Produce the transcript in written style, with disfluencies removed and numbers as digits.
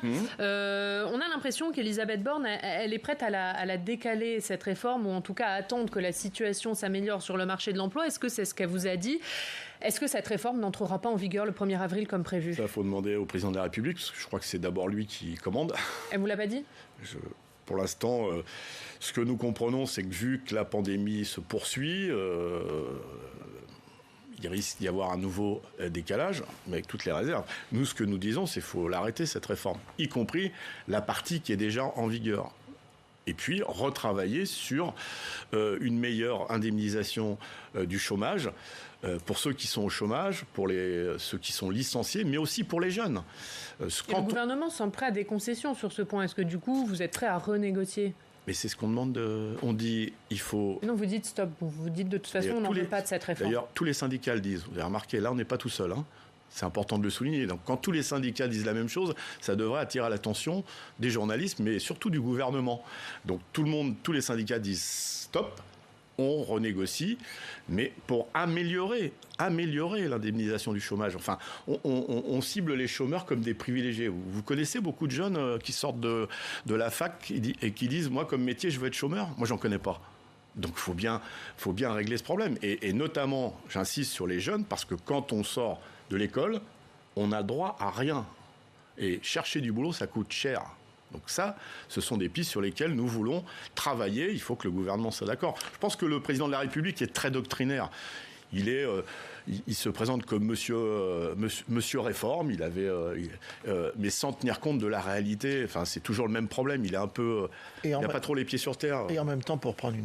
On a l'impression qu'Elisabeth Borne, elle est prête à la décaler, cette réforme, ou en tout cas à attendre que la situation s'améliore sur le marché de l'emploi. Est-ce que c'est ce qu'elle vous a dit ? Est-ce que cette réforme n'entrera pas en vigueur le 1er avril comme prévu ? Ça, il faut demander au président de la République, parce que je crois que c'est d'abord lui qui commande. Elle vous l'a pas dit ? Pour l'instant, ce que nous comprenons, c'est que vu que la pandémie se poursuit, il risque d'y avoir un nouveau décalage, mais avec toutes les réserves. Nous, ce que nous disons, c'est qu'il faut l'arrêter, cette réforme, y compris la partie qui est déjà en vigueur. Et puis, retravailler sur une meilleure indemnisation du chômage, pour ceux qui sont au chômage, pour ceux qui sont licenciés, mais aussi pour les jeunes. Le gouvernement semble prêt à des concessions sur ce point. Est-ce que, du coup, vous êtes prêt à renégocier ? Mais c'est ce qu'on demande. On dit, il faut... Non, vous dites stop. Vous dites de toute façon, on n'en veut pas de cette réforme. D'ailleurs, tous les syndicats le disent. Vous avez remarqué, là, on n'est pas tout seul. C'est important de le souligner. Donc, quand tous les syndicats disent la même chose, ça devrait attirer l'attention des journalistes, mais surtout du gouvernement. Donc, tous les syndicats disent stop. On renégocie, mais pour améliorer l'indemnisation du chômage. Enfin, on cible les chômeurs comme des privilégiés. Vous connaissez beaucoup de jeunes qui sortent de la fac et qui disent « Moi, comme métier, je veux être chômeur ». Moi, j'en connais pas. Donc, il faut bien régler ce problème. Et notamment, j'insiste sur les jeunes, parce que quand on sort de l'école, on n'a droit à rien. Et chercher du boulot, ça coûte cher. Donc ça, ce sont des pistes sur lesquelles nous voulons travailler. Il faut que le gouvernement soit d'accord. Je pense que le président de la République est très doctrinaire. Il se présente comme monsieur réforme. Mais sans tenir compte de la réalité. Enfin, c'est toujours le même problème. Il est un peu, il n'a pas trop les pieds sur terre. Et en même temps, pour prendre